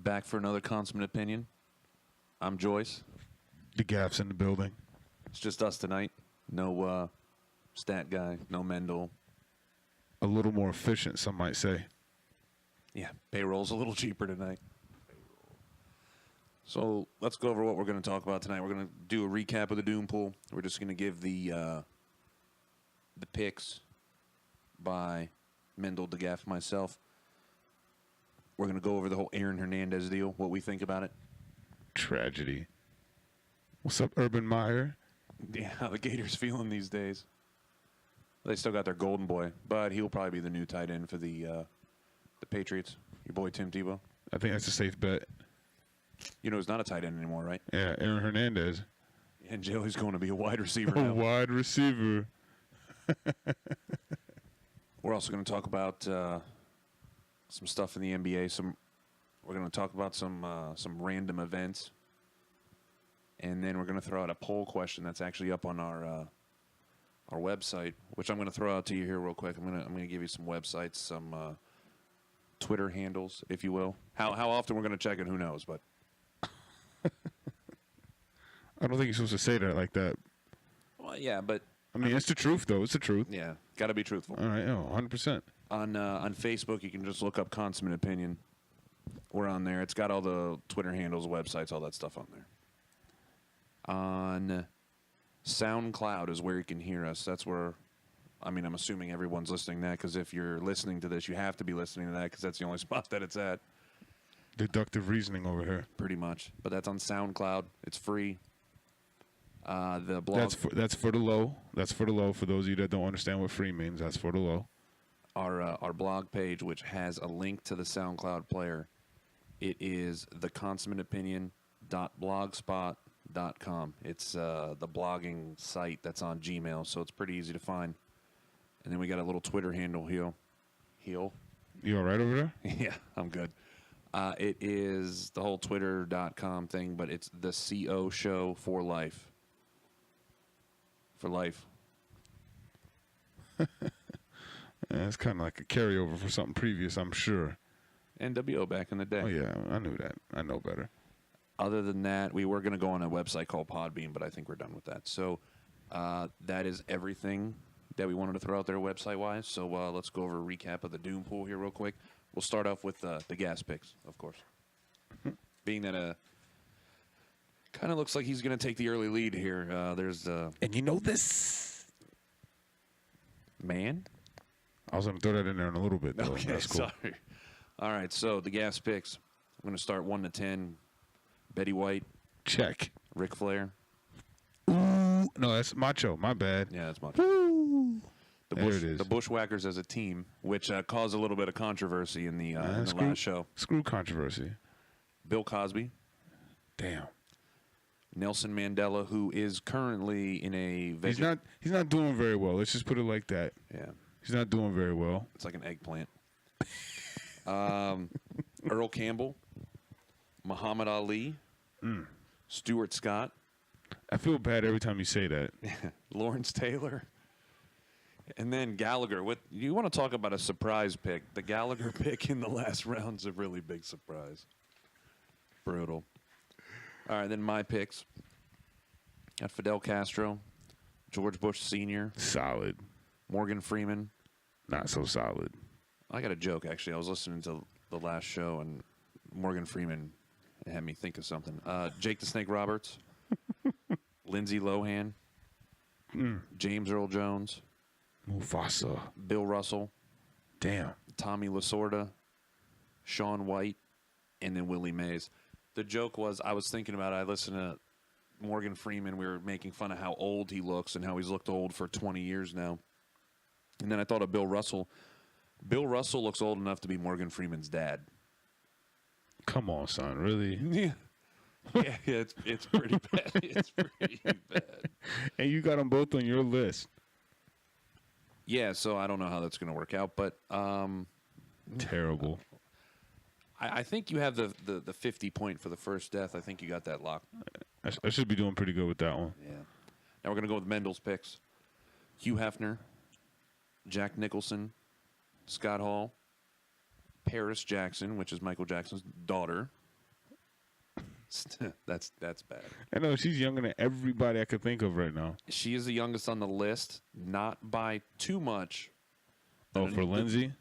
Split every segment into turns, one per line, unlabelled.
Back for another Consummate Opinion. I'm Joyce.
The Gaff's in the building.
It's just us tonight. No stat guy, no Mendel.
A little more efficient, some might say.
Yeah, payroll's a little cheaper tonight. So let's go over what we're going to talk about tonight. We're going to do a recap of the Doom Pool. We're just going to give the picks by Mendel, DeGaff, myself. We're going to go over the whole Aaron Hernandez deal, what we think about it.
Tragedy. What's up, Urban Meyer?
Yeah, how the Gators feeling these days. They still got their golden boy, but he'll probably be the new tight end for the Patriots. Your boy Tim Tebow.
I think that's a safe bet.
You know he's not a tight end anymore, right?
Yeah, Aaron Hernandez.
And Joey's going to be a wide receiver
A
now.
wide receiver.
We're also going to talk about some stuff in the NBA. We're going to talk about some random events, and then we're going to throw out a poll question that's actually up on our website, which I'm going to throw out to you here real quick. I'm going to give you some websites, some Twitter handles, if you will. How often we're going to check it, who knows? But
I don't think you're supposed to say that like that.
well, yeah, but
I mean, it's the truth, though. It's the truth.
yeah, got to be truthful.
All right, 100%.
On Facebook, you can just look up Consummate Opinion. We're on there. It's got all the Twitter handles, websites, all that stuff on there. On SoundCloud is where you can hear us. That's where, I mean, I'm assuming everyone's listening to that, because if you're listening to this, you have to be listening to that, because that's the only spot that it's at.
Deductive reasoning over here.
Pretty much. But that's on SoundCloud. It's free. The blog.
That's for the low. That's for the low. For those of you that don't understand what free means, that's for the low.
Our blog page, which has a link to the SoundCloud player, it is theconsummateopinion.blogspot.com. It's the blogging site that's on Gmail, so it's pretty easy to find. And then we got a little Twitter handle, Heel.
You all right over there?
Yeah, I'm good. It is the whole Twitter.com thing, but it's the CO Show for life. For life.
Yeah, it's kind of like a carryover for something previous, I'm sure.
NWO back in the day.
Oh, yeah, I knew that. I know better.
Other than that, we were going to go on a website called Podbean, but I think we're done with that. So that is everything that we wanted to throw out there website-wise. So let's go over a recap of the Doom Pool here real quick. We'll start off with the gas picks, of course. Being that kind of looks like he's going to take the early lead here. There's
And you know this.
Man?
I was going to throw that in there in a little bit, though.
Okay,
That's cool.
sorry. All right, so the gas picks. I'm going to start 1 to 10. Betty White.
Check.
Ric Flair.
Ooh. No, that's Macho. My bad.
Yeah, that's Macho.
Woo. There it is.
The Bushwhackers as a team, which caused a little bit of controversy in the last show.
Screw controversy.
Bill Cosby.
Damn.
Nelson Mandela, who is currently in a...
He's not doing very well. Let's just put it like that.
Yeah.
He's not doing very well.
It's like an eggplant. Earl Campbell. Muhammad Ali. Stuart Scott.
I feel bad every time you say that.
Lawrence Taylor. And then Gallagher. You want to talk about a surprise pick? The Gallagher pick in the last round's a really big surprise. Brutal. All right, then my picks. Got Fidel Castro, George Bush Sr.
Solid.
Morgan Freeman.
Not so solid.
I got a joke, actually. I was listening to the last show, and Morgan Freeman had me think of something. Jake the Snake Roberts. Lindsay Lohan. James Earl Jones.
Mufasa.
Bill Russell.
Damn.
Tommy Lasorda. Shaun White. And then Willie Mays. The joke was, I was thinking about it. I listened to Morgan Freeman. We were making fun of how old he looks and how he's looked old for 20 years now. And then I thought of Bill Russell. Bill Russell looks old enough to be Morgan Freeman's dad.
Come on, son. Really?
Yeah. Yeah, it's pretty bad. It's pretty bad.
And you got them both on your list.
Yeah, so I don't know how that's going to work out, but
terrible.
I think you have the 50 point for the first death. I think you got that locked.
I should be doing pretty good with that one.
Yeah. Now we're going to go with Mendel's picks. Hugh Hefner, Jack Nicholson, Scott Hall, Paris Jackson, which is Michael Jackson's daughter, That's bad.
I know she's younger than everybody I could think of right now.
She is the youngest on the list, not by too much.
Oh, for Lindsay?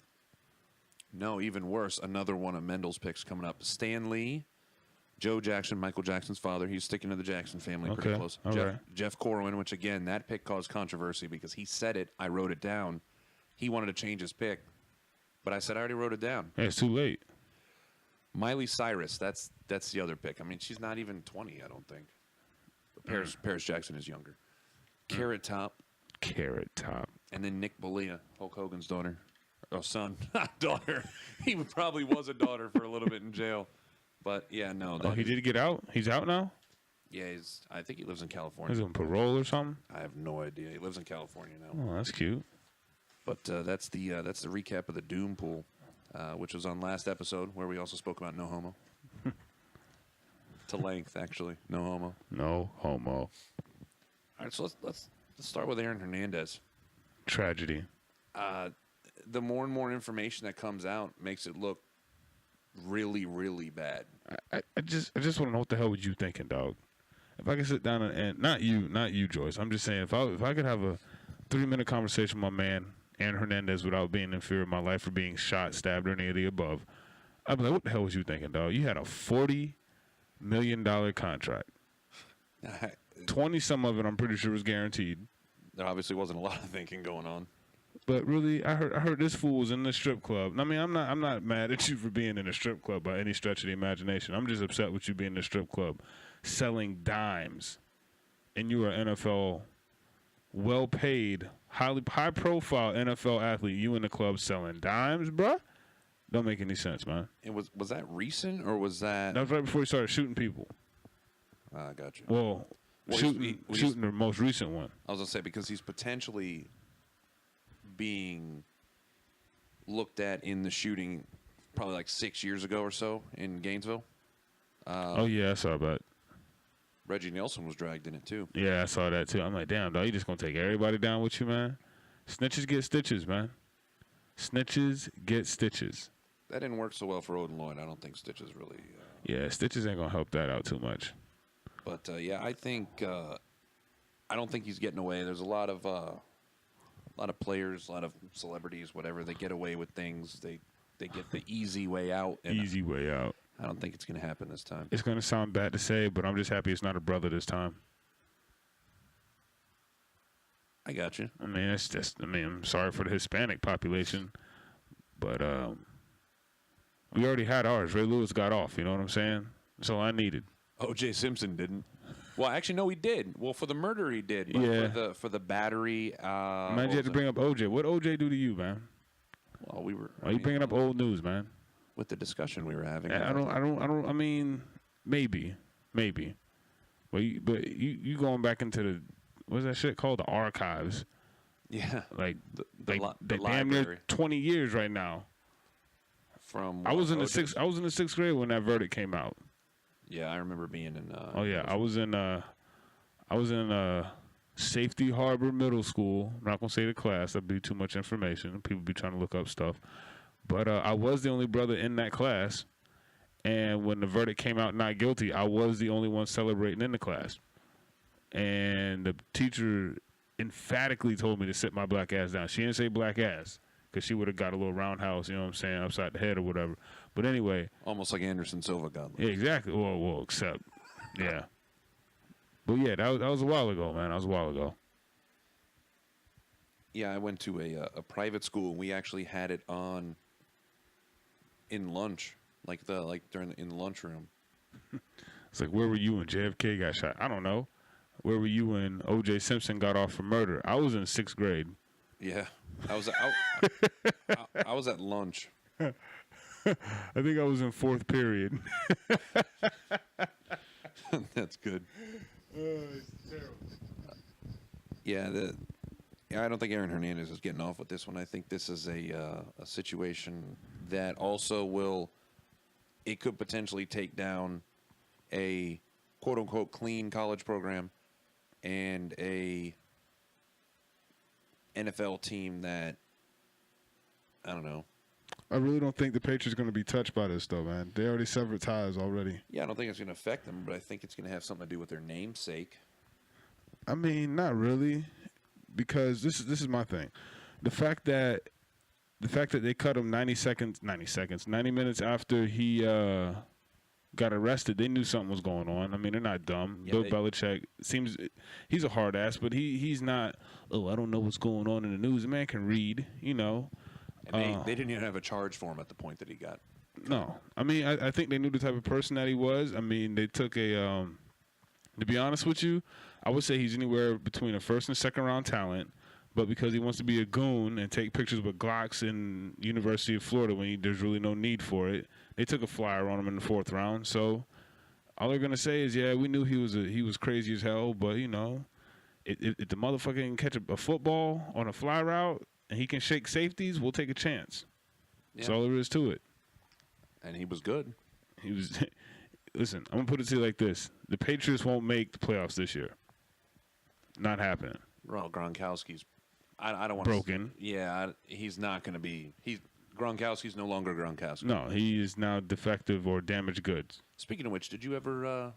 No, even worse. Another one of Mendel's picks coming up. Stan Lee, Joe Jackson, Michael Jackson's father. He's sticking to the Jackson family pretty close. Jeff Corwin, which, again, that pick caused controversy because he said it. I wrote it down. He wanted to change his pick, but I said I already wrote it down.
Yeah, it's too late.
Miley Cyrus, that's the other pick. I mean, she's not even 20, I don't think. Paris Jackson is younger. Carrot Top. And then Nick Bolia, Hulk Hogan's daughter. Oh, son. Not daughter. He probably was a daughter for a little bit in jail. But, yeah, no.
He did get out? He's out now?
Yeah, I think he lives in California.
He's on parole or something?
I have no idea. He lives in California now.
Oh, that's cute.
But that's the recap of the Doom Pool, which was on last episode, where we also spoke about no homo. To length, actually. No homo.
No homo.
All right, so let's start with Aaron Hernandez.
Tragedy.
The more and more information that comes out makes it look really, really bad.
I just want to know what the hell was you thinking, dog? If I could sit down and not you, Joyce. I'm just saying if I could have a 3-minute conversation with my man Aaron Hernandez without being in fear of my life or being shot, stabbed, or any of the above, I'd be like, what the hell was you thinking, dog? You had a $40 million contract. 20 some of it, I'm pretty sure, was guaranteed.
There obviously wasn't a lot of thinking going on.
But really, I heard this fool was in the strip club. I mean, I'm not mad at you for being in a strip club by any stretch of the imagination. I'm just upset with you being in a strip club, selling dimes, and you are an NFL, well-paid, high-profile NFL athlete. You in the club selling dimes, bruh? Don't make any sense, man.
And was that recent or was that?
That was right before he started shooting people.
I got you.
Well shooting the most recent one.
I was gonna say because he's potentially being looked at in the shooting probably like 6 years ago or so in Gainesville.
Oh, yeah, I saw that.
Reggie Nelson was dragged in it, too.
Yeah, I saw that, too. I'm like, damn, dog, you just going to take everybody down with you, man? Snitches get stitches, man. Snitches get stitches.
That didn't work so well for Odin Lloyd. I don't think stitches really...
Yeah, stitches ain't going to help that out too much.
But, yeah, I think... I don't think he's getting away. There's a lot of players, a lot of celebrities, whatever. They get away with things. They get the easy way out.
Easy way out.
I don't think it's going to happen this time.
It's going to sound bad to say, but I'm just happy it's not a brother this time.
I got you.
I mean, it's just, I'm sorry for the Hispanic population, but we already had ours. Ray Lewis got off, you know what I'm saying? That's all I needed.
O.J. Simpson didn't. Well, actually, no, he did. Well, for the murder, he did. But
yeah.
For the battery.
Man, you had to bring up O.J. What O.J. do to you, man?
Well, we were.
Why are you bringing up old news, man?
With the discussion we were having.
I don't. I mean, maybe. But you going back into the what's that shit called? The archives.
Yeah.
Like
the
damn near 20 years right now.
From
I was in the sixth grade when that verdict came out.
Yeah, I remember being in.
I was in Safety Harbor Middle School. I'm not gonna say the class. That'd be too much information. People be trying to look up stuff. But I was the only brother in that class, and when the verdict came out not guilty, I was the only one celebrating in the class. And the teacher emphatically told me to sit my black ass down. She didn't say black ass because she would have got a little roundhouse, you know what I'm saying, upside the head or whatever. But anyway.
Almost like Anderson Silva got.
Yeah, exactly. Well, except, yeah. But, yeah, that was a while ago, man. That was a while ago.
Yeah, I went to a private school, and we actually had it on in lunch, in the lunchroom.
It's like, where were you when JFK got shot? I don't know. Where were you when O.J. Simpson got off for murder? I was in 6th grade.
Yeah, I was at lunch.
I think I was in 4th period.
That's good.
It's terrible.
I don't think Aaron Hernandez is getting off with this one. I think this is a situation that also it could potentially take down a quote-unquote clean college program and a NFL team that, I don't know.
I really don't think the Patriots are going to be touched by this, though, man. They already severed ties already.
Yeah, I don't think it's going to affect them, but I think it's going to have something to do with their namesake.
I mean, not really, because this is my thing. The fact that they cut him 90 minutes after he got arrested, they knew something was going on. I mean, they're not dumb.
Yeah,
Bill Belichick seems he's a hard ass, but he's not. Oh, I don't know what's going on in the news. The man can read, you know.
And they didn't even have a charge for him at the point that he got.
No, I mean, I think they knew the type of person that he was. I mean, they took a. To be honest with you, I would say he's anywhere between a first and second round talent. But because he wants to be a goon and take pictures with Glocks in University of Florida when there's really no need for it, they took a flyer on him in the 4th round. So all they're gonna say is, yeah, we knew he was crazy as hell, but you know, if the motherfucker can catch a football on a fly route and he can shake safeties, we'll take a chance. Yeah. That's all there is to it.
And he was good.
He was. Listen, I'm gonna put it to you like this: the Patriots won't make the playoffs this year. Not happening.
Well, Gronkowski's. I don't want
broken.
Yeah, he's not going to be. Gronkowski's no longer Gronkowski.
No, he is now defective or damaged goods.
Speaking of which, did you ever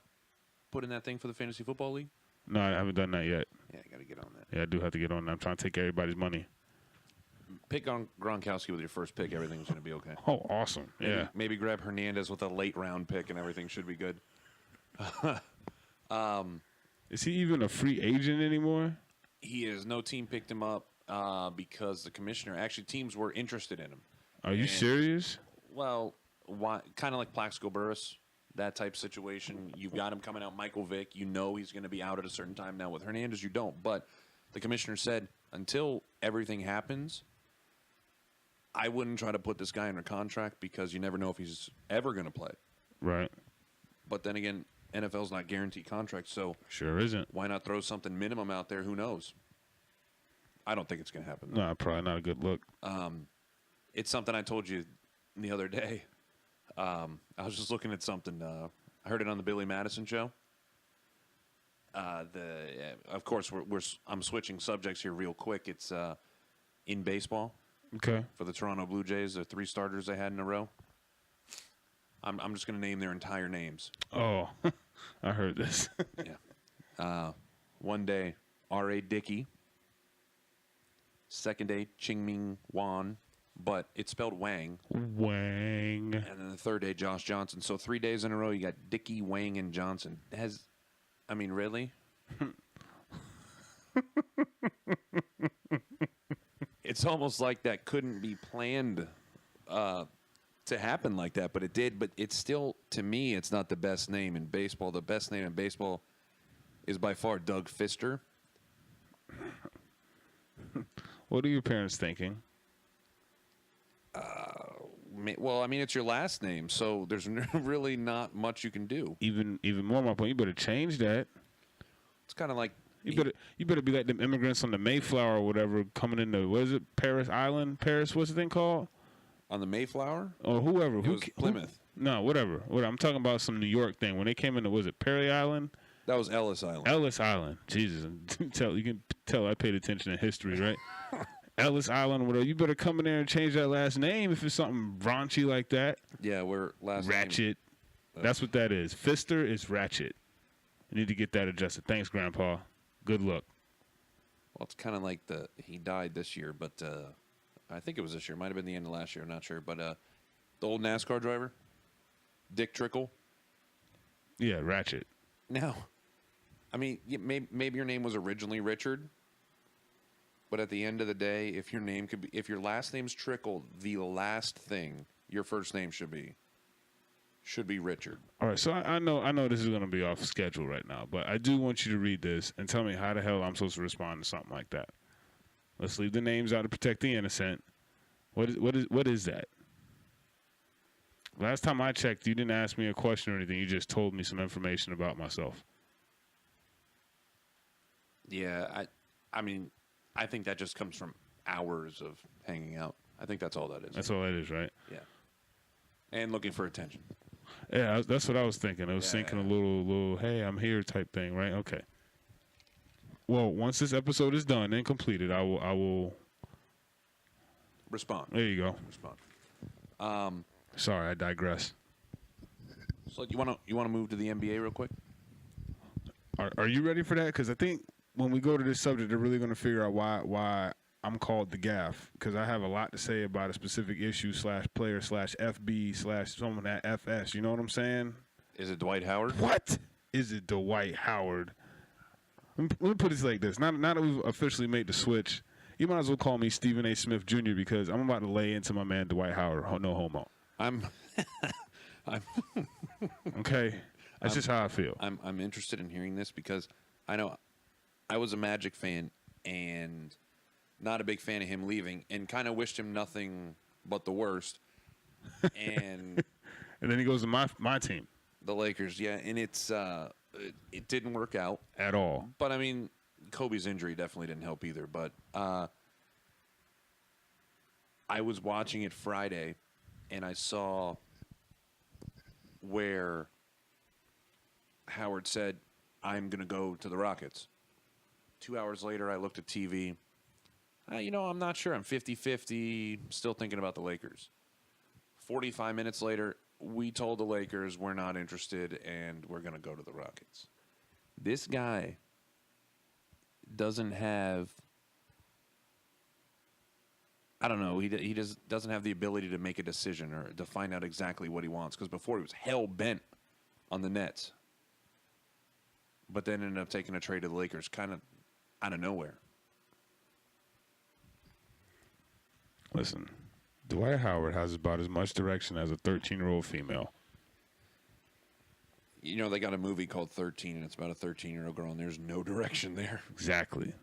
put in that thing for the Fantasy Football League?
No, I haven't done that yet.
Yeah, I got to get on that.
Yeah, I do have to get on that. I'm trying to take everybody's money.
Pick on Gronkowski with your first pick. Everything's going to be okay.
Oh, awesome. Yeah.
Maybe grab Hernandez with a late round pick and everything should be good.
Is he even a free agent anymore?
He is. No team picked him up because the commissioner, actually teams were interested in him.
Are you serious?
Well, kind of like Plaxico Burress, that type of situation. You've got him coming out, Michael Vick. You know he's going to be out at a certain time. Now with Hernandez, you don't. But the commissioner said, until everything happens, I wouldn't try to put this guy under contract because you never know if he's ever going to play.
Right.
But then again, NFL's not guaranteed contracts, so
sure isn't.
Why not throw something minimum out there? Who knows? I don't think it's going to happen.
No, probably not a good look.
It's something I told you the other day. I was just looking at something. I heard it on the Billy Madison show. Of course, I'm switching subjects here real quick. It's in baseball.
Okay. For
the Toronto Blue Jays, the 3 starters they had in a row. I'm just going to name their entire names.
Oh, I heard this.
Yeah. One day, R.A. Dickey. Second day, Ching-Ming Wan, but it's spelled Wang.
Wang.
And then the third day, Josh Johnson. So 3 days in a row, you got Dickey, Wang, and Johnson. Really? It's almost like that couldn't be planned to happen like that, but it did. But it's still, to me, it's not the best name in baseball. The best name in baseball is by far Doug Fister.
What are your parents thinking?
Well, I mean, it's your last name, so there's really not much you can do.
Even more, my point. You better change that.
It's kind of like
you better be like them immigrants on the Mayflower or whatever coming into, what is it, Paris Island? Paris, what's the thing called?
On the Mayflower?
Or whoever.
It was Plymouth.
No, whatever. I'm talking about some New York thing. When they came into, was it Perry Island?
That was Ellis Island.
Ellis Island. Jesus. You can tell I paid attention to history, right? Ellis Island, whatever. You better come in there and change that last name if it's something raunchy like that.
Yeah, we're last
Ratchet.
Name.
That's what that is. Fister is Ratchet. You need to get that adjusted. Thanks, Grandpa. Good luck.
Well, it's kind of like he died this year, but I think it was this year. Might have been the end of last year. I'm not sure. But the old NASCAR driver, Dick Trickle.
Yeah, Ratchet.
Now, I mean, maybe your name was originally Richard, but at the end of the day, if your last name's Trickle, the last thing your first name should be Richard.
All right, so I know this is going to be off schedule right now, but I do want you to read this and tell me how the hell I'm supposed to respond to something like that. Let's leave the names out to protect the innocent. What is that? Last time I checked, you didn't ask me a question or anything. You just told me some information about myself.
Yeah, I mean, I think that just comes from hours of hanging out. I think that's all that is.
That's all that is, right?
Yeah. And looking for attention.
Yeah, that's what I was thinking. I was thinking a little, hey, I'm here type thing, right? Okay. Well, once this episode is done and completed, I will
respond.
There you go.
Respond.
Sorry, I digress.
So you want to move to the NBA real quick?
Are you ready for that? Because I think when we go to this subject, they're really going to figure out why I'm called the Gaff, because I have a lot to say about a specific issue / player / FB / someone at FS. You know what I'm saying?
Is it Dwight Howard?
What? Is it Dwight Howard? Let me put it like this. Now that we've officially made the switch, you might as well call me Stephen A. Smith Jr. because I'm about to lay into my man Dwight Howard. No homo.
I'm
okay. That's just how I feel.
I'm interested in hearing this because I know I was a Magic fan and not a big fan of him leaving and kind of wished him nothing but the worst. And
and then he goes to my team.
The Lakers, yeah, and it didn't work out
at all.
But I mean, Kobe's injury definitely didn't help either. But I was watching it Friday, and I saw where Howard said, "I'm going to go to the Rockets." 2 hours later, I looked at TV. I'm not sure. I'm 50-50, still thinking about the Lakers. 45 minutes later, we told the Lakers we're not interested and we're going to go to the Rockets. This guy doesn't have, I don't know, he doesn't have the ability to make a decision or to find out exactly what he wants, because before he was hell-bent on the Nets, but then ended up taking a trade to the Lakers kind of out of nowhere.
Listen, Dwight Howard has about as much direction as a 13-year-old female.
They got a movie called 13, and it's about a 13-year-old girl, and there's no direction there.
Exactly.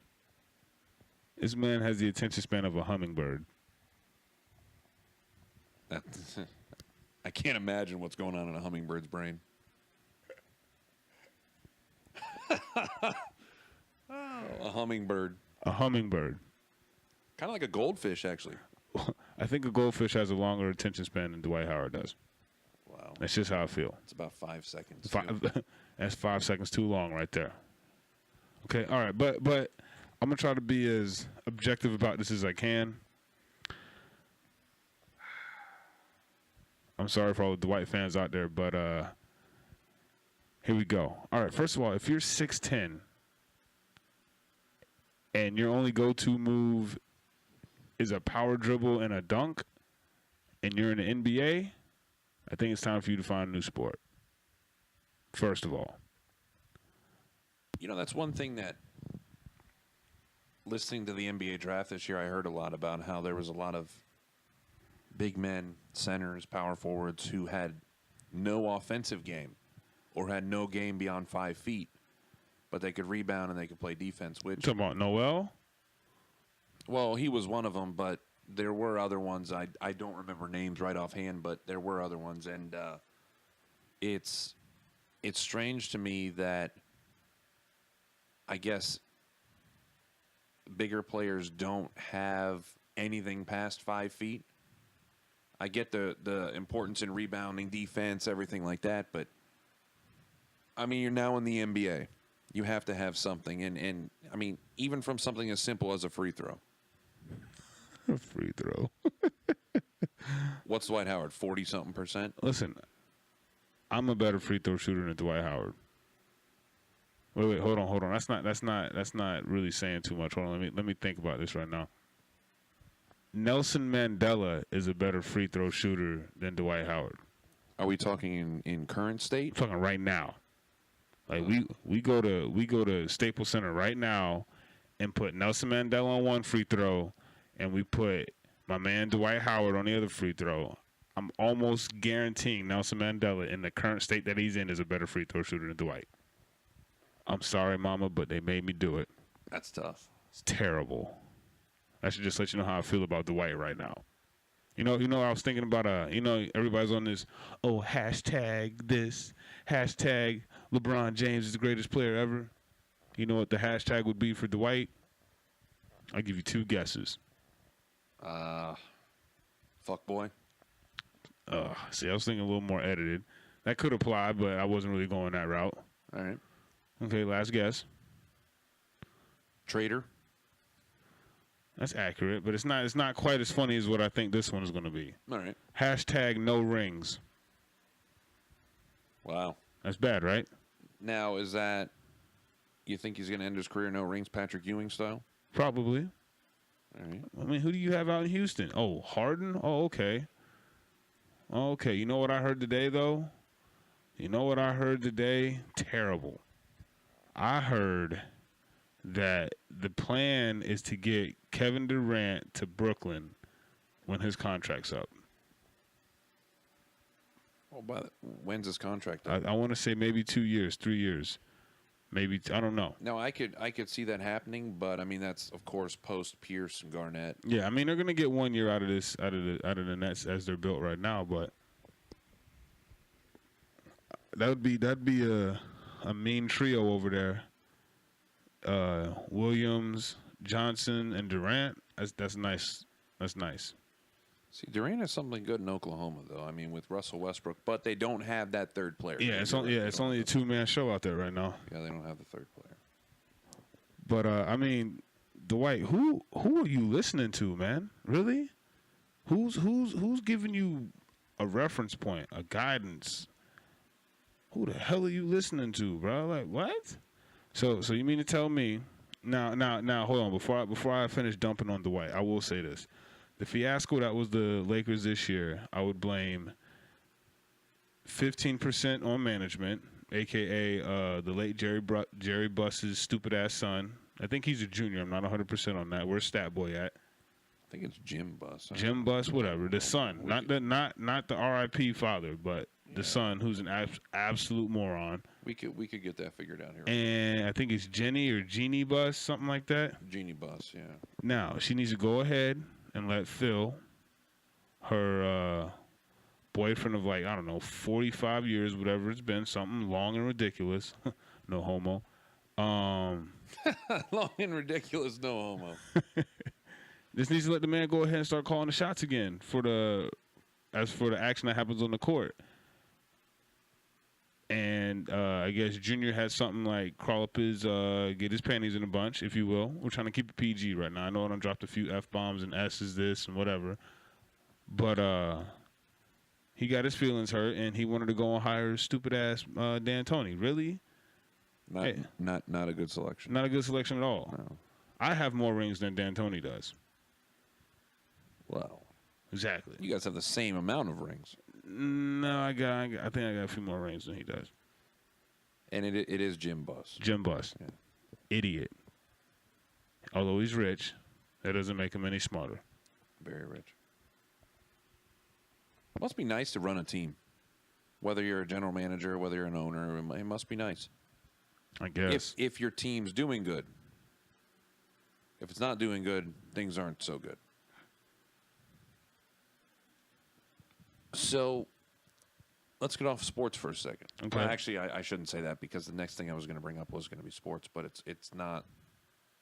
This man has the attention span of a hummingbird.
I can't imagine what's going on in a hummingbird's brain. A hummingbird.
A hummingbird.
Kind of like a goldfish, actually.
I think a goldfish has a longer attention span than Dwight Howard does.
Wow.
That's just how I feel.
It's about 5 seconds.
That's 5 seconds too long right there. Okay, all right. But I'm going to try to be as objective about this as I can. I'm sorry for all the Dwight fans out there, but here we go. All right, first of all, if you're 6'10", and your only go-to move is a power dribble and a dunk, and you're in the NBA, I think it's time for you to find a new sport. First of all.
That's one thing that, listening to the NBA draft this year, I heard a lot about how there was a lot of big men, centers, power forwards who had no offensive game or had no game beyond 5 feet, but they could rebound and they could play defense. Which,
talking about Noel?
Well, he was one of them, but there were other ones. I don't remember names right offhand, but there were other ones. And it's strange to me that I guess bigger players don't have anything past 5 feet. I get the importance in rebounding, defense, everything like that, but I mean, you're now in the NBA. You have to have something, and I mean, even from something as simple as a free throw.
A free throw.
What's Dwight Howard? 40-something%?
Listen, I'm a better free throw shooter than Dwight Howard. Wait, hold on. That's not really saying too much. Hold on, let me think about this right now. Nelson Mandela is a better free throw shooter than Dwight Howard.
Are we talking in current state?
I'm talking right now. Like we go to Staples Center right now and put Nelson Mandela on one free throw, and we put my man Dwight Howard on the other free throw. I'm almost guaranteeing Nelson Mandela in the current state that he's in is a better free throw shooter than Dwight. I'm sorry, Mama, but they made me do it.
That's tough.
It's terrible. I should just let you know how I feel about Dwight right now. I was thinking about, everybody's on this, hashtag this, hashtag LeBron James is the greatest player ever. You know what the hashtag would be for Dwight? I'll give you 2 guesses.
Fuck boy.
See, I was thinking a little more edited. That could apply, but I wasn't really going that route.
All right.
Okay, last guess.
Traitor.
That's accurate, but it's not quite as funny as what I think this one is going to be.
All right.
Hashtag no rings.
Wow.
That's bad, right?
Now, is that you think he's going to end his career no rings, Patrick Ewing style?
Probably.
All right.
I mean, who do you have out in Houston? Oh, Harden? Oh, okay. Okay, you know what I heard today, though? Terrible. I heard that the plan is to get Kevin Durant to Brooklyn when his contract's up.
Well, but when's his contract up?
I want to say maybe 2 years, 3 years. Maybe, I don't know.
No, I could see that happening, but I mean that's of course post Pierce and Garnett.
Yeah, I mean they're gonna get 1 year out of the Nets as they're built right now, but that'd be a mean trio over there. Williams, Johnson, and Durant. That's nice. That's nice.
See, Durant has something good in Oklahoma, though. I mean, with Russell Westbrook, but they don't have that third player.
Yeah, it's only a 2-man show out there right now.
Yeah, they don't have the third player.
But I mean, Dwight, who are you listening to, man? Really? Who's giving you a reference point, a guidance? Who the hell are you listening to, bro? Like what? So you mean to tell me now? Hold on. Before I finish dumping on Dwight, I will say this: the fiasco that was the Lakers this year, I would blame 15% on management, aka the late Jerry Buss's stupid ass son. I think he's a junior. I'm not 100% on that. Where's Stat Boy at?
I think it's Jim Buss.
Jim Buss, whatever. The son, not the RIP father, but the son, who's an absolute moron.
We could get that figured out here.
And I think it's Jenny or Jeannie Buss, something like that.
Jeannie Buss, yeah.
Now she needs to go ahead and let Phil, her boyfriend of like, I don't know, 45 years, whatever it's been, something long and ridiculous, no homo.
Long and ridiculous, no homo.
Just needs to let the man go ahead and start calling the shots again for the action that happens on the court. And I guess Junior had something like crawl up get his panties in a bunch, if you will. We're trying to keep it PG right now. I know I done dropped a few F-bombs and S's this and whatever. But he got his feelings hurt, and he wanted to go and hire stupid-ass D'Antoni. Really?
Not a good selection.
Not a good selection at all.
No.
I have more rings than D'Antoni does.
Well,
exactly.
You guys have the same amount of rings.
No, I think I got a few more rings than he does.
And it is Jim Buss.
Jim Buss. Yeah. Idiot. Although he's rich, that doesn't make him any smarter.
Very rich. It must be nice to run a team. Whether you're a general manager, whether you're an owner, it must be nice.
I guess.
If your team's doing good. If it's not doing good, things aren't so good. So, let's get off sports for a second.
Okay.
Well, actually, I shouldn't say that because the next thing I was going to bring up was going to be sports, but it's not.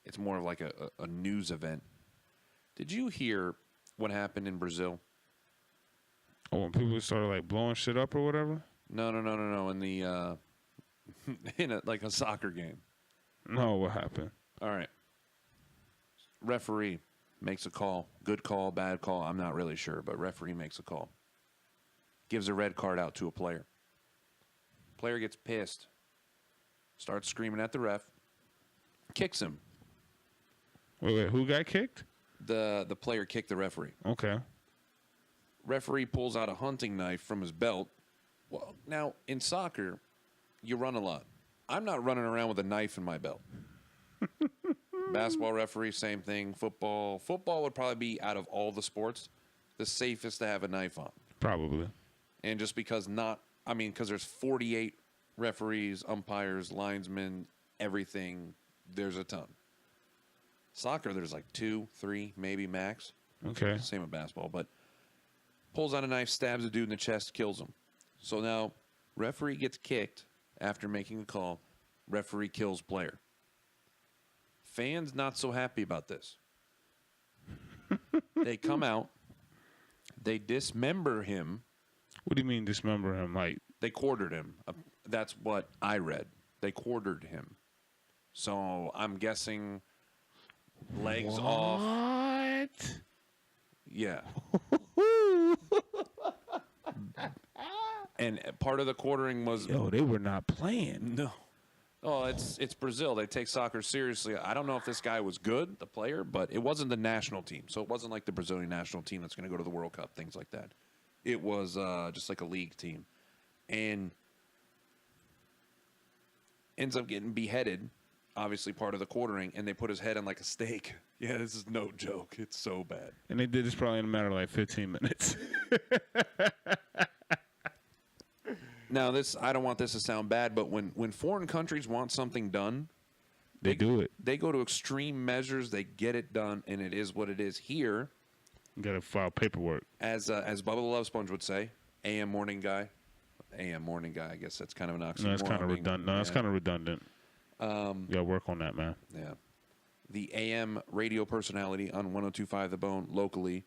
It's more of like a news event. Did you hear what happened in Brazil?
Oh, when people started like blowing shit up or whatever?
No. In the in a soccer game.
No, what happened?
All right. Referee makes a call. Good call, bad call. I'm not really sure, but referee makes a call. Gives a red card out to a player. Player gets pissed. Starts screaming at the ref. Kicks him.
Wait, who got kicked?
The player kicked the referee.
Okay.
Referee pulls out a hunting knife from his belt. Well, now, in soccer, you run a lot. I'm not running around with a knife in my belt. Basketball referee, same thing. Football would probably be, out of all the sports, the safest to have a knife on.
Probably.
And just because there's 48 referees, umpires, linesmen, everything, there's a ton. Soccer, there's like 2, 3, maybe max.
Okay.
Same with basketball, but pulls out a knife, stabs a dude in the chest, kills him. So now, referee gets kicked after making a call. Referee kills player. Fans not so happy about this. They come out. They dismember him.
What do you mean dismember him? Like
they quartered him. That's what I read. They quartered him. So I'm guessing legs off.
What?
Yeah. And part of the quartering was
Yo, they were not playing.
no. Oh, it's Brazil. They take soccer seriously. I don't know if this guy was good, the player, but it wasn't the national team. So it wasn't like the Brazilian national team that's going to go to the World Cup, things like that. It was just like a league team. And ends up getting beheaded, obviously part of the quartering, and they put his head on like a stake. Yeah, this is no joke. It's so bad.
And they did this probably in a matter of like 15 minutes.
Now, I don't want this to sound bad, but when foreign countries want something done,
They do it.
They go to extreme measures. They get it done, and it is what it is. Here,
You got to file paperwork.
as Bubba the Love Sponge would say, AM morning guy. AM morning guy, I guess that's kind of an oxymoron.
No, that's kind of redundant. No, that's kind of redundant. You got to work on that, man.
Yeah. The AM radio personality on 102.5 The Bone locally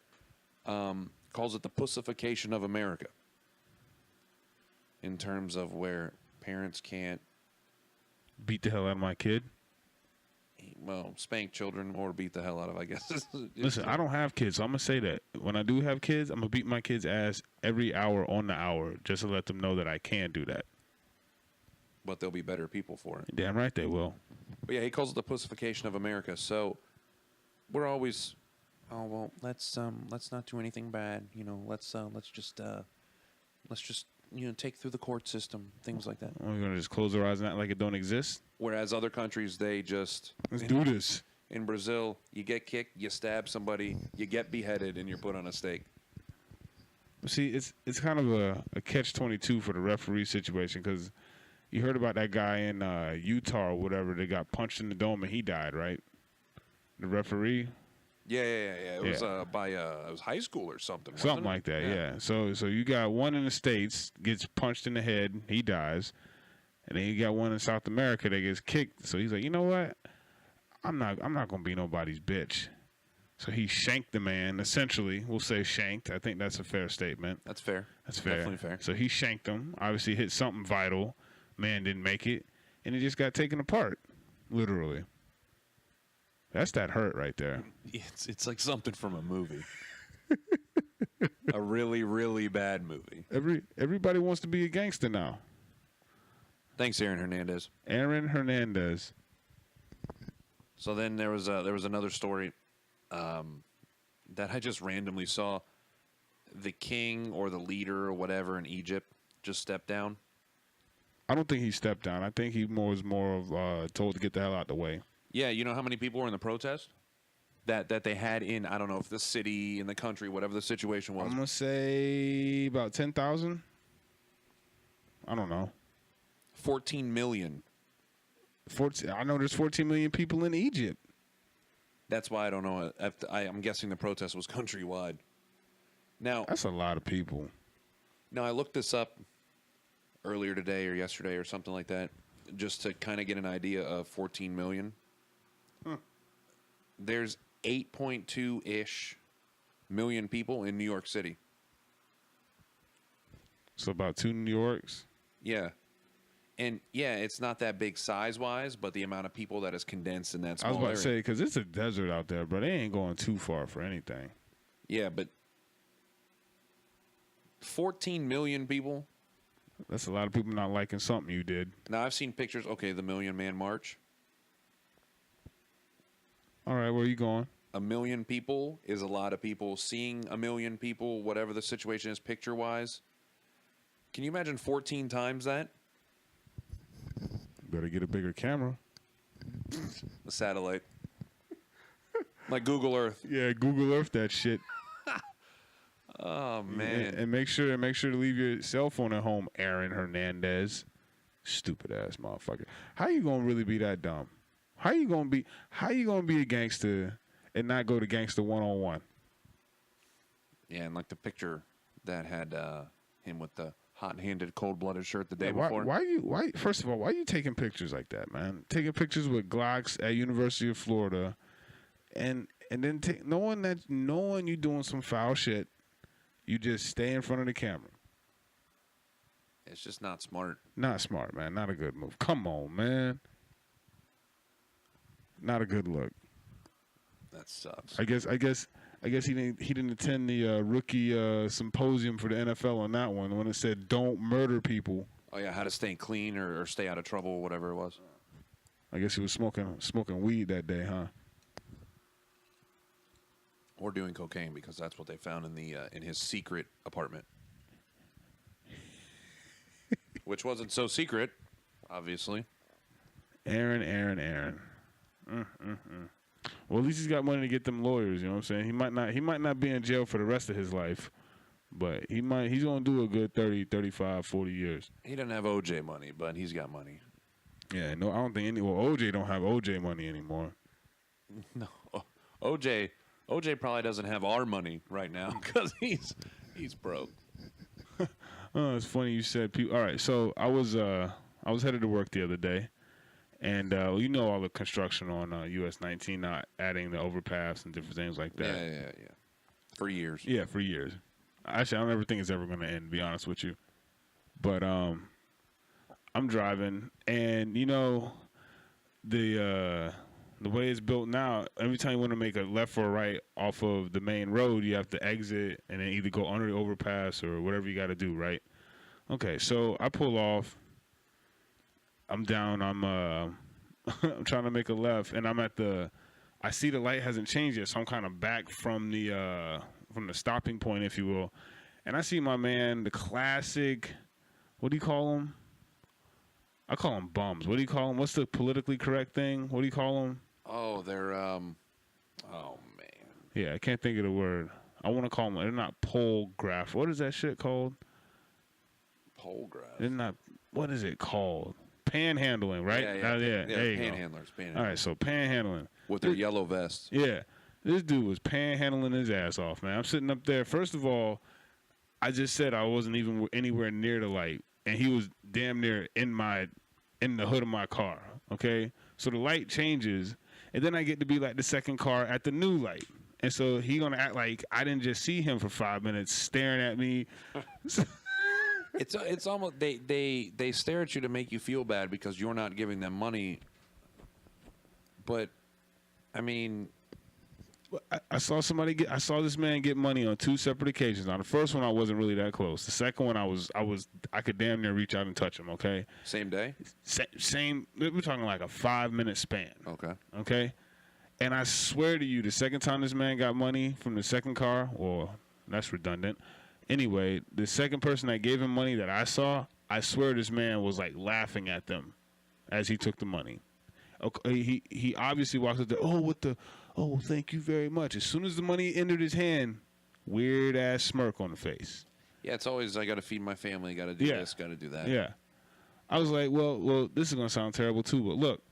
calls it the pussification of America in terms of where parents can't,
Beat the hell out of my kid.
well, spank children or beat the hell out of, I guess.
Listen, I don't have kids, so I'm going to say that. When I do have kids, I'm going to beat my kids' ass every hour on the hour just to let them know that I can do that.
But they'll be better people for it.
Damn right they will.
But yeah, he calls it the pussification of America. So we're always, oh well, let's not do anything bad. You know, let's just take through the court system, things like that.
We're going to just close our eyes and act like it don't exist?
Whereas other countries, they just
Let's do this.
In Brazil, you get kicked, you stab somebody, you get beheaded, and you're put on a stake.
See, it's kind of a catch-22 for the referee situation because you heard about that guy in Utah or whatever that got punched in the dome and he died, right? The referee?
Yeah. It was it was high school or something. Wasn't
Something
it?
like that, yeah. So you got one in the States, gets punched in the head, he dies. And then you got one in South America that gets kicked. So he's like, you know what? I'm not gonna be nobody's bitch. So he shanked the man, essentially. We'll say shanked. I think that's a fair statement.
That's fair.
That's fair.
Definitely fair.
So he shanked him. Obviously hit something vital. Man didn't make it. And he just got taken apart. Literally. That's that hurt right there.
It's like something from a movie. A really, really bad movie.
Everybody wants to be a gangster now.
Thanks, Aaron Hernandez.
Aaron Hernandez.
So then there was another story that I just randomly saw. The king or the leader or whatever in Egypt just stepped down.
I don't think he stepped down. I think he was more of told to get the hell out the way.
Yeah, you know how many people were in the protest that they had in, I don't know if the city, in the country, whatever the situation was.
I'm going to say about 10,000. I don't know.
14 million.
14, I know there's 14 million people in Egypt.
That's why I don't know. I'm guessing the protest was countrywide. Now,
That's a lot of people.
Now, I looked this up earlier today or yesterday or something like that, just to kind of get an idea of 14 million. There's 8.2-ish million people in New York City.
So about 2 New Yorks.
Yeah. And, yeah, it's not that big size-wise, but the amount of people that is condensed in that small
I was about
area.
to say, because it's a desert out there, but they ain't going too far for anything.
Yeah, but 14 million people.
That's a lot of people not liking something you did.
Now, I've seen pictures. Okay, the Million Man March.
All right, where are you going?
1 million people is a lot of people. Seeing 1 million people, whatever the situation is picture-wise. Can you imagine 14 times that?
Better get a bigger camera.
A satellite. Like Google Earth.
Yeah, Google Earth that shit.
Oh, man.
And make sure to leave your cell phone at home, Aaron Hernandez. Stupid ass motherfucker. How you gonna really be that dumb? How you gonna be a gangster and not go to gangster 101?
Yeah, and like the picture that had him with the hot-handed, cold-blooded shirt the day before.
Why first of all, why are you taking pictures like that, man? Taking pictures with Glocks at University of Florida and then knowing you doing some foul shit, you just stay in front of the camera.
It's just not smart.
Not smart, man. Not a good move. Come on, man. Not a good look.
That sucks.
I guess he didn't attend the rookie symposium for the NFL on that one when it said don't murder people.
Oh yeah, how to stay clean or stay out of trouble, whatever it was.
I guess he was smoking weed that day, huh?
Or doing cocaine, because that's what they found in his secret apartment, which wasn't so secret, obviously.
Aaron. Well, at least he's got money to get them lawyers. You know what I'm saying? He might not be in jail for the rest of his life, but he's gonna do a good 30, 35, 40 years.
He doesn't have OJ money, but he's got money.
Yeah, no, I don't think OJ don't have OJ money anymore.
No, OJ probably doesn't have our money right now because he's broke.
Oh, it's funny you said people. All right, so I was headed to work the other day, and you know all the construction on US 19, not adding the overpass and different things like that.
Yeah. For years.
Yeah, for years. Actually, I don't ever think it's ever going to end, to be honest with you. But I'm driving, and you know the way it's built now, every time you want to make a left or a right off of the main road, you have to exit and then either go under the overpass or whatever you got to do, right? Okay, so I pull off. I'm down. I'm I'm trying to make a left, and I see the light hasn't changed yet, so I'm kind of back from the stopping point, if you will, and I see my man, the classic. What do you call them? I call them bums. What do you call them? What's the politically correct thing? What do you call them?
Oh, they're oh man.
Yeah, I can't think of the word. I want to call them. They're not pole graph. What is that shit called?
Pole graph.
They're not. What is it called? Panhandling, right?
Yeah.
There you
Panhandlers.
go. All right, so panhandling
with their yellow vests.
Yeah, this dude was panhandling his ass off, man. I'm sitting up there. First of all, I just said I wasn't even anywhere near the light, and he was damn near in the hood of my car. Okay, so the light changes, and then I get to be like the second car at the new light, and so he gonna act like I didn't just see him for 5 minutes staring at me.
It's almost they stare at you to make you feel bad because you're not giving them money. But I mean,
I saw this man get money on 2 separate occasions. On the first one, I wasn't really that close. The second one, I could damn near reach out and touch him. Okay.
Same day.
Same. We're talking like a 5-minute span.
Okay.
Okay. And I swear to you, the second time this man got money from the second car, or that's redundant. Anyway, the second person that gave him money that I saw, I swear this man was like laughing at them as he took the money. Okay, he obviously walks up there. Oh, thank you very much. As soon as the money entered his hand, weird ass smirk on the face.
Yeah, it's always I got to feed my family, got to do this, got to do that.
Yeah, I was like, well, this is gonna sound terrible too, but look,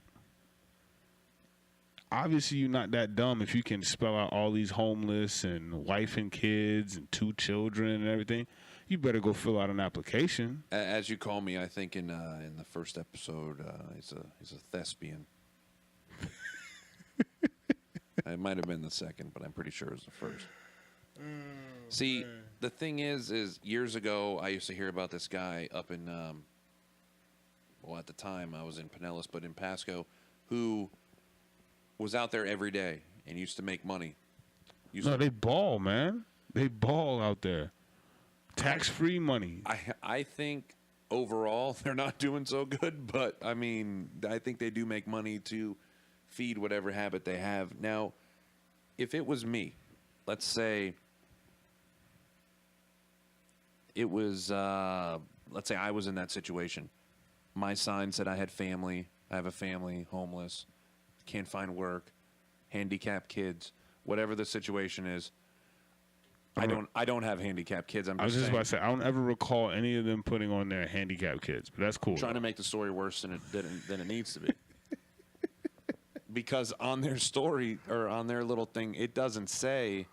obviously you're not that dumb if you can spell out all these homeless and wife and kids and 2 children and everything. You better go fill out an application.
As you call me, I think in the first episode, he's a thespian. It might have been the second, but I'm pretty sure it was the first. See, man. The thing is years ago, I used to hear about this guy up in, at the time I was in Pinellas, but in Pasco, who was out there every day and used to make money.
They ball, man. They ball out there. Tax-free money.
I think overall they're not doing so good, but, I mean, I think they do make money to feed whatever habit they have. Now, if it was me, let's say it was, let's say I was in that situation. My sign said I had family. I have a family, homeless, can't find work, handicapped kids, whatever the situation is. I don't have handicapped kids. I was just
about to say I don't ever recall any of them putting on their handicapped kids, but that's cool.
Trying to make the story worse than it needs to be. Because on their story or on their little thing, it doesn't say,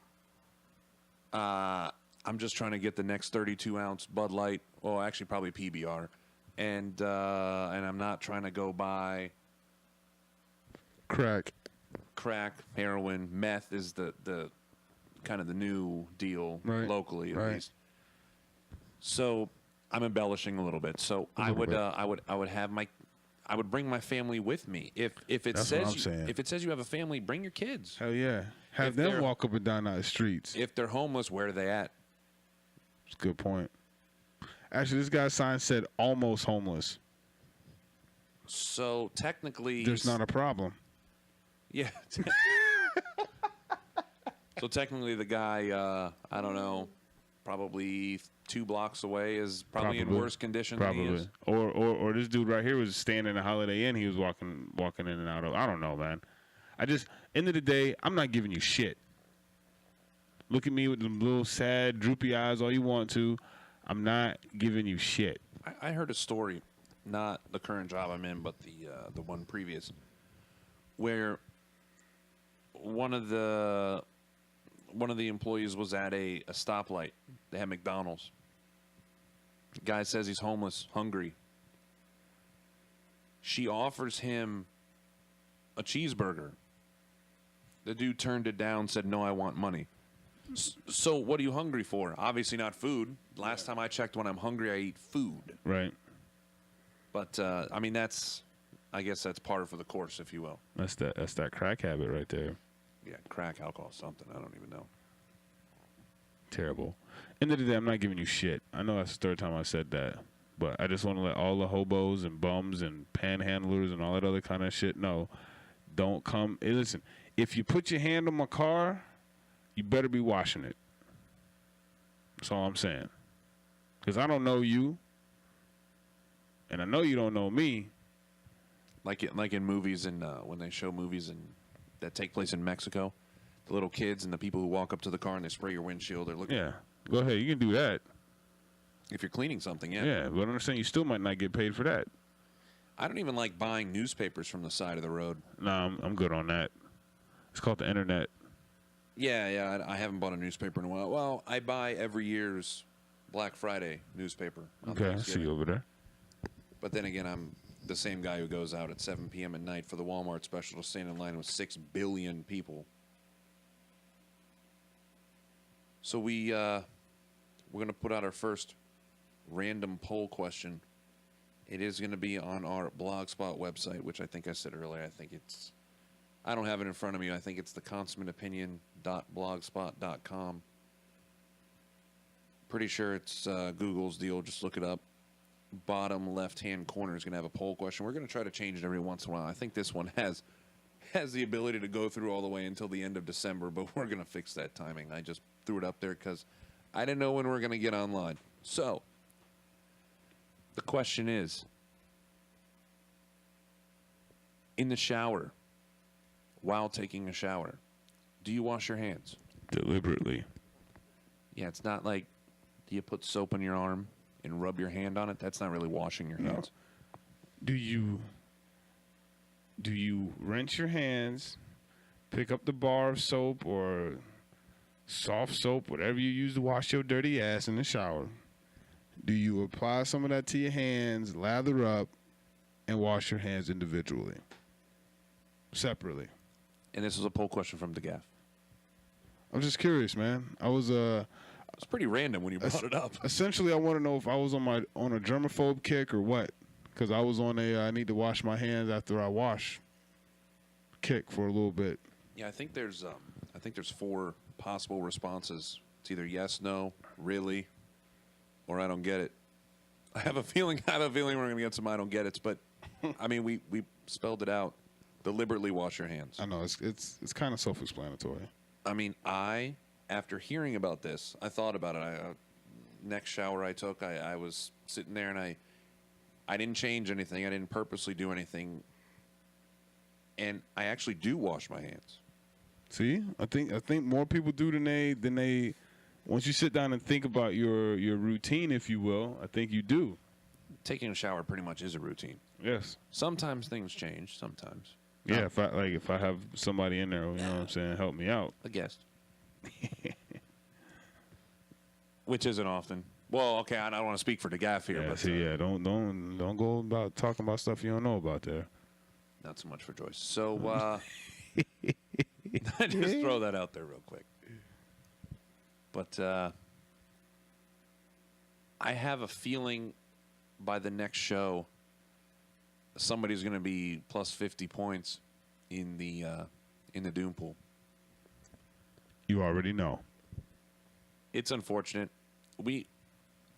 I'm just trying to get the next 32-ounce Bud Light. Well, actually, probably PBR. And I'm not trying to go buy
crack,
heroin. Meth is the kind of the new deal locally, at least. So I'm embellishing a little bit. So I would bring my family with me. If it says you have a family, bring your kids.
Hell yeah. Have them walk up and down the streets.
If they're homeless, where are they at?
That's a good point. Actually, this guy's sign said almost homeless.
So technically,
there's not a problem.
Yeah. So technically, the guy, I don't know, probably 2 blocks away is probably in worse condition than he is.
Or this dude right here was staying in a Holiday Inn. He was walking in and out of. I don't know, man. End of the day, I'm not giving you shit. Look at me with them little sad, droopy eyes all you want to. I'm not giving you shit.
I heard a story, not the current job I'm in, but the one previous, where one of the employees was at a stoplight. They had McDonald's. The guy says he's homeless, hungry. She offers him a cheeseburger. The dude turned it down, said, "No, I want money." So what are you hungry for? Obviously not food. Last time I checked, when I'm hungry, I eat food.
Right.
But, I mean, I guess that's par for the course, if you will.
That's that crack habit right there.
Yeah, crack, alcohol, something. I don't even know.
Terrible. End of the day, I'm not giving you shit. I know that's the third time I said that. But I just want to let all the hobos and bums and panhandlers and all that other kind of shit know. Don't come. Hey, listen, if you put your hand on my car, you better be washing it. That's all I'm saying. Because I don't know you. And I know you don't know me.
Like in movies, and when they show movies that take place in Mexico, the little kids and the people who walk up to the car and they spray your windshield. They're looking.
Yeah, go ahead. You can do that.
If you're cleaning something, yeah.
Yeah, but I'm saying you still might not get paid for that.
I don't even like buying newspapers from the side of the road.
No, I'm good on that. It's called the internet.
Yeah, I haven't bought a newspaper in a while. Well, I buy every year's Black Friday newspaper.
Okay, I see you over there.
But then again, I'm the same guy who goes out at 7 p.m. at night for the Walmart special to stand in line with 6 billion people. So we're going to put out our first random poll question. It is going to be on our Blogspot website, which I think I said earlier. I don't have it in front of me. I think it's the consummateopinion.blogspot.com. Pretty sure it's Google's deal. Just look it up. Bottom left-hand corner is going to have a poll question. We're going to try to change it every once in a while. I think this one has the ability to go through all the way until the end of December, but we're going to fix that timing. I just threw it up there because I didn't know when we were going to get online. So, the question is, in the shower, while taking a shower, do you wash your hands?
Deliberately.
Yeah, it's not like, do you put soap on your arm and rub your hand on it? That's not really washing your hands.
Do you rinse your hands, pick up the bar of soap or soft soap, whatever you use to wash your dirty ass in the shower? Do you apply some of that to your hands, lather up, and wash your hands individually, separately?
And this was a poll question from DeGaff.
I'm just curious, man.
It's pretty random when you brought it up.
Essentially, I want to know if I was on a germaphobe kick or what, because I was on I need to wash my hands after I wash kick for a little bit.
Yeah, I think there's 4 possible responses. It's either yes, no, really, or I don't get it. I have a feeling we're going to get some I don't get it's, but I mean we spelled it out. Deliberately wash your hands.
I know it's kind of self-explanatory.
I mean, after hearing about this, I thought about it. Next shower I took, I was sitting there and I didn't change anything. I didn't purposely do anything, and I actually do wash my hands.
See, I think more people do than they. Once you sit down and think about your routine, if you will, I think you do.
Taking a shower pretty much is a routine.
Yes.
Sometimes things change. Sometimes.
Yeah, if I have somebody in there, you know what I'm saying, help me out.
A guest. Which isn't often. Well, okay, I don't want to speak for DeGaff here, but
don't go about talking about stuff you don't know about there.
Not so much for Joyce. So I just throw that out there real quick. But I have a feeling by the next show somebody's going to be plus 50 points in the Doom pool.
You already know.
It's unfortunate.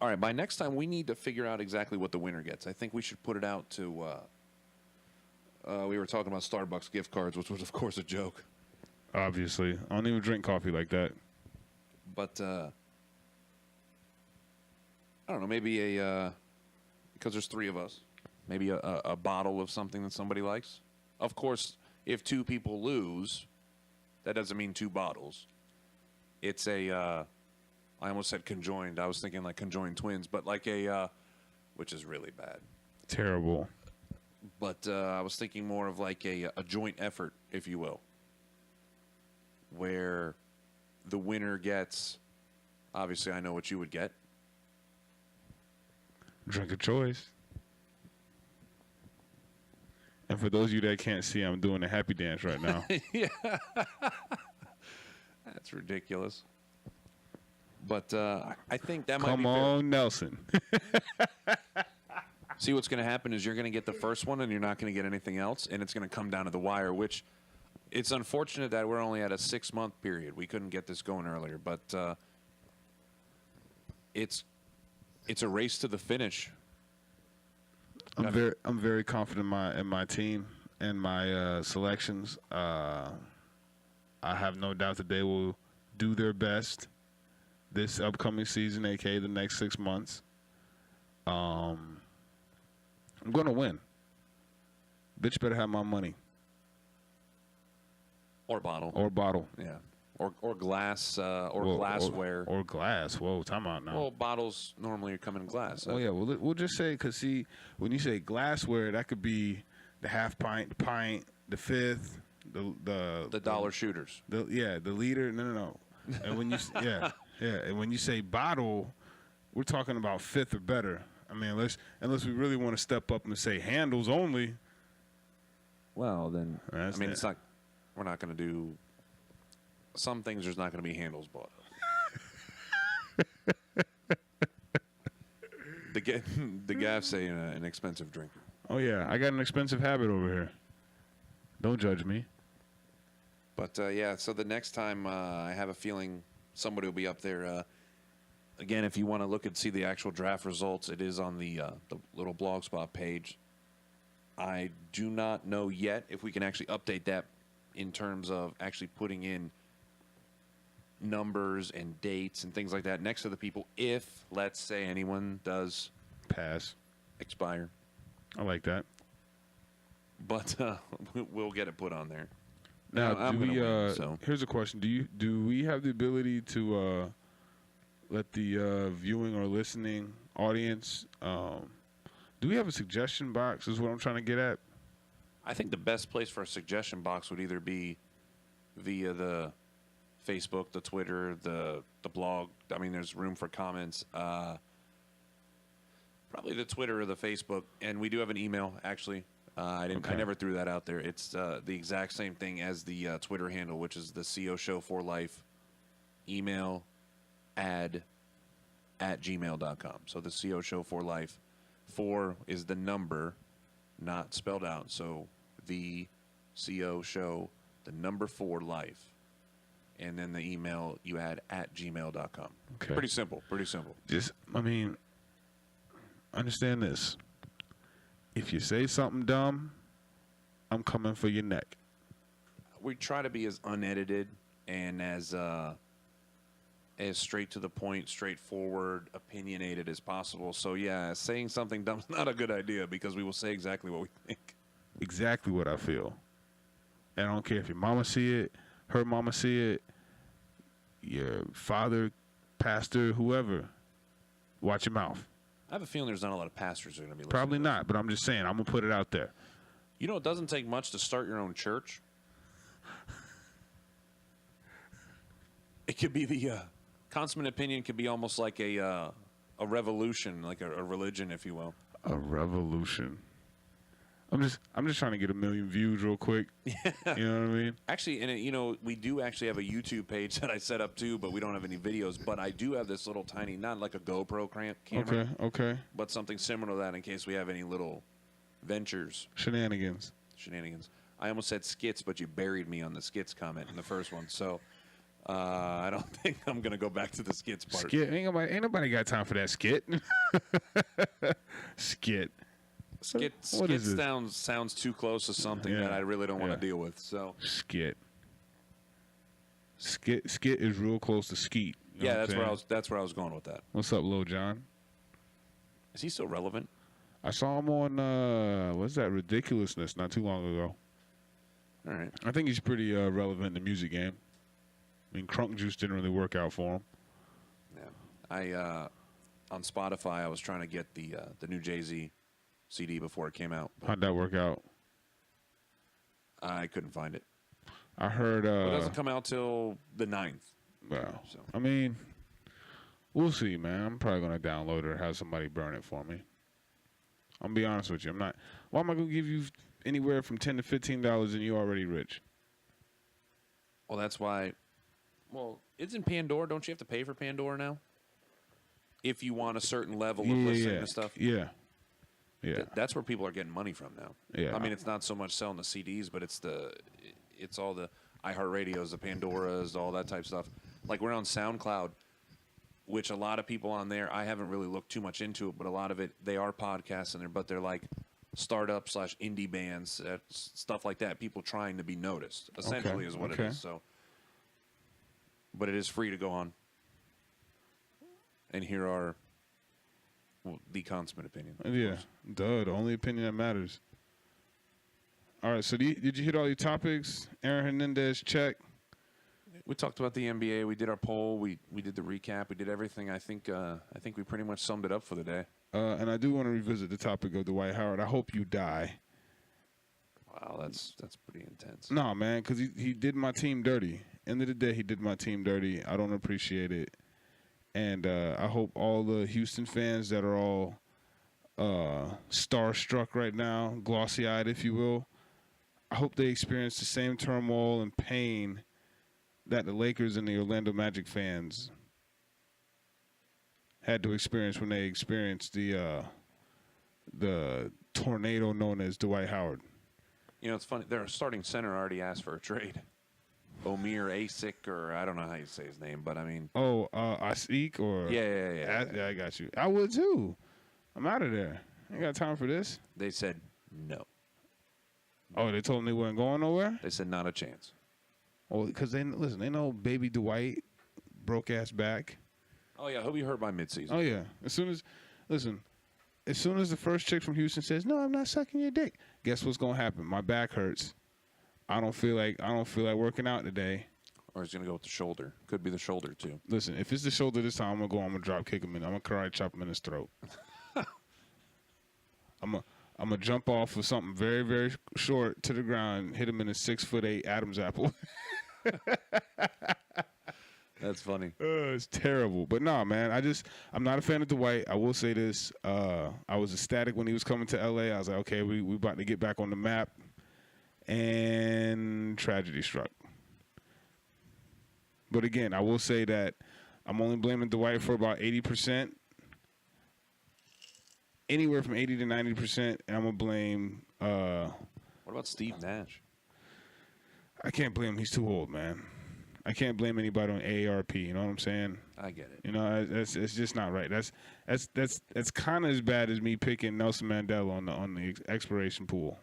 All right, by next time, we need to figure out exactly what the winner gets. I think we should put it out to, we were talking about Starbucks gift cards, which was, of course, a joke.
Obviously. I don't even drink coffee like that.
But, I don't know, maybe because there's 3 of us, maybe a bottle of something that somebody likes. Of course, if 2 people lose, that doesn't mean 2 bottles. It's I almost said conjoined. I was thinking like conjoined twins, but like which is really bad.
Terrible.
But I was thinking more of like a joint effort, if you will, where the winner gets, obviously I know what you would get.
Drink of choice. And for those of you that can't see, I'm doing a happy dance right now.
Yeah. That's ridiculous. But I think that might be
Come on, Nelson.
See, what's going to happen is you're going to get the first one and you're not going to get anything else, and it's going to come down to the wire, which it's unfortunate that we're only at a 6-month period. We couldn't get this going earlier, but it's a race to the finish.
I'm very confident in my team and my selections. I have no doubt that they will do their best this upcoming season, aka the next 6 months. I'm gonna win. Bitch better have my money.
Or bottle.
Or bottle.
Yeah. Or glass, or glassware.
Or glass. Whoa, time out now.
Well, bottles normally come in glass.
Oh, yeah. We'll just say, because, see, when you say glassware, that could be the half pint, the pint, the fifth, the
dollar shooters.
The liter. No. And when you and when you say bottle, we're talking about fifth or better. I mean, unless we really want to step up and say handles only.
Well, then
it's
not. We're not going to do some things. There's not going to be handles bought. The Gav say an expensive drinker.
Oh yeah, I got an expensive habit over here. Don't judge me.
But yeah, so the next time I have a feeling somebody will be up there. Again, if you want to look and see the actual draft results, it is on the little Blogspot page. I do not know yet if we can actually update that in terms of actually putting in numbers and dates and things like that next to the people if, let's say, anyone does expire.
I like that.
But we'll get it put on there.
Now, here's a question. Do we have the ability to let the viewing or listening audience, do we have a suggestion box is what I'm trying to get at?
I think the best place for a suggestion box would either be via the Facebook, the Twitter, the blog. I mean, there's room for comments. Probably the Twitter or the Facebook. And we do have an email, actually. I never threw that out there. It's the exact same thing as the Twitter handle, which is the CO Show for Life. Email @gmail.com. So the CO Show for Life. 4 is the number, not spelled out. So the CO Show, the number 4 Life. And then the email you add @gmail.com.
Okay.
Pretty simple.
Understand this. If you say something dumb, I'm coming for your neck.
We try to be as unedited and as straight to the point, straightforward, opinionated as possible. So, yeah, saying something dumb is not a good idea because we will say exactly what we think.
Exactly what I feel. And I don't care if your mama see it, her mama see it, your father, pastor, whoever. Watch your mouth.
I have a feeling there's not a lot of pastors who are going to be listening.
Probably not, but I'm just saying, I'm going to put it out there.
You know, it doesn't take much to start your own church. It could be the Consummate Opinion could be almost like a revolution, like a religion, if you will.
A revolution. I'm just trying to get 1 million views real quick. Yeah. You know what I mean?
Actually, and we do actually have a YouTube page that I set up too, but we don't have any videos. But I do have this little tiny, not like a GoPro camera.
Okay.
But something similar to that in case we have any little ventures.
Shenanigans.
I almost said skits, but you buried me on the skits comment in the first one. So I don't think I'm gonna go back to the skits part.
Skit. Ain't nobody got time for that skit. Skit.
Skit sounds too close to something that I really don't want to deal with. So
skit is real close to skeet.
Yeah, that's where I was going with that.
What's up, Lil Jon?
Is he still relevant?
I saw him on what's that, Ridiculousness not too long ago.
All right.
I think he's pretty relevant in the music game. I mean, Crunk Juice didn't really work out for him.
Yeah, on Spotify I was trying to get the new Jay-Z CD before it came out.
How'd that work out?
I couldn't find it.
I heard
it doesn't come out till the 9th.
Well, so. I mean, we'll see, man. I'm probably gonna download it or have somebody burn it for me. I'm gonna be honest with you. I'm not. Why am I gonna give you anywhere from $10 to $15 and you're already rich?
Well, that's why. Well, it's in Pandora. Don't you have to pay for Pandora now? If you want a certain level of listening to stuff.
Yeah. Yeah.
That's where people are getting money from now.
Yeah.
I mean, it's not so much selling the CDs, but it's all the iHeartRadios, the Pandoras, all that type of stuff. Like we're on SoundCloud, which a lot of people on there, I haven't really looked too much into it, but a lot of it, they are podcasts in there, but they're like startup / indie bands, stuff like that. People trying to be noticed, essentially, is what it is. So, but it is free to go on. And here are the Consummate opinion.
Yeah, the only opinion that matters. All right, so did you hit all your topics? Aaron Hernandez, check.
We talked about the NBA. We did our poll. We did the recap. We did everything. I think we pretty much summed it up for the day.
And I do want to revisit the topic of Dwight Howard. I hope you die.
Wow, that's pretty intense.
No, man, because he did my team dirty. End of the day, he did my team dirty. I don't appreciate it. And I hope all the Houston fans that are all starstruck right now, glossy-eyed, if you will, I hope they experience the same turmoil and pain that the Lakers and the Orlando Magic fans had to experience when they experienced the tornado known as Dwight Howard.
You know, it's funny. Their starting center already asked for a trade. Omir Asik, or I don't know how you say his name, but I mean.
Oh, Asik or.
Yeah,
I got you. I would too. I'm out of there. I ain't got time for this.
They said no.
Oh, they told him they weren't going nowhere?
They said not a chance.
Oh, because they know baby Dwight broke ass back.
Oh yeah, he'll be hurt by midseason.
Oh yeah. As soon as the first chick from Houston says, "No, I'm not sucking your dick," guess what's gonna happen? My back hurts. I don't feel like working out today.
Or he's gonna go with the shoulder. Could be the shoulder too.
Listen, if it's the shoulder this time, I'm gonna drop kick him in. I'm gonna karate chop him in his throat. I'm gonna jump off of something very, very short to the ground, hit him in a 6'8" Adam's apple.
That's funny.
It's terrible. But no, man, I'm not a fan of Dwight. I will say this. I was ecstatic when he was coming to LA. I was like, okay, we about to get back on the map. And tragedy struck. But again, I will say that I'm only blaming Dwight for about 80%. Anywhere from 80 to 90%, and I'm going to blame...
what about Steve Nash?
I can't blame him. He's too old, man. I can't blame anybody on AARP, you know what I'm saying?
I get it.
You know, it's just not right. That's kind of as bad as me picking Nelson Mandela on the expiration pool.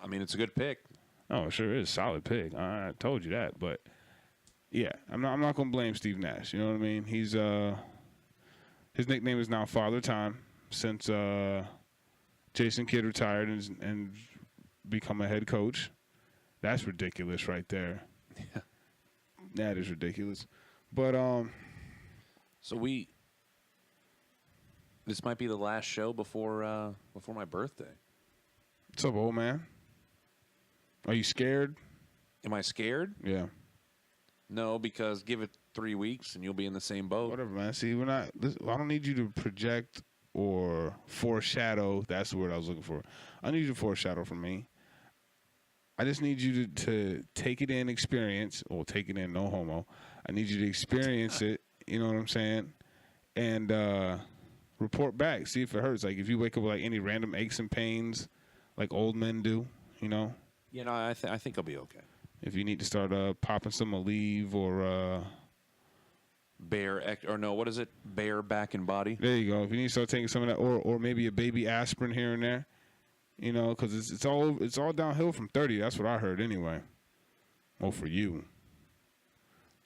I mean, it's a good pick.
Oh, it sure is. Solid pick. I told you that. But, yeah, I'm not going to blame Steve Nash. You know what I mean? He's... His nickname is now Father Time since Jason Kidd retired and become a head coach. That's ridiculous right there.
Yeah.
That is ridiculous. But
so this might be the last show before my birthday.
What's up, old man? Are you scared?
Am I scared?
Yeah.
No, because give it 3 weeks and you'll be in the same boat.
Whatever, man. See, I don't need you to project or foreshadow. That's the word I was looking for. I need you to foreshadow for me. I just need you to take it in, experience, or take it in, no homo. I need you to experience it, you know what I'm saying? And report back, see if it hurts. Like if you wake up with like any random aches and pains like old men do, you know?
You know, I think I'll be okay.
If you need to start popping some Aleve or
what is it? Bare back and body.
there you go. If you need to start taking some of that, or maybe a baby aspirin here and there, you know, because it's all downhill from 30. That's what I heard anyway. Well, for you.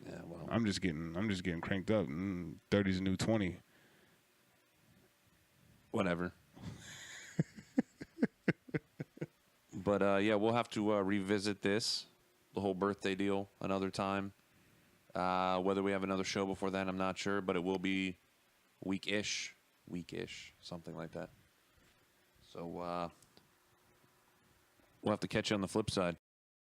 Yeah, well,
I'm just getting cranked up. 30's a new 20.
Whatever. But yeah, we'll have to revisit the whole birthday deal, another time. Whether we have another show before then, I'm not sure, but it will be week-ish, something like that. So we'll have to catch you on the flip side.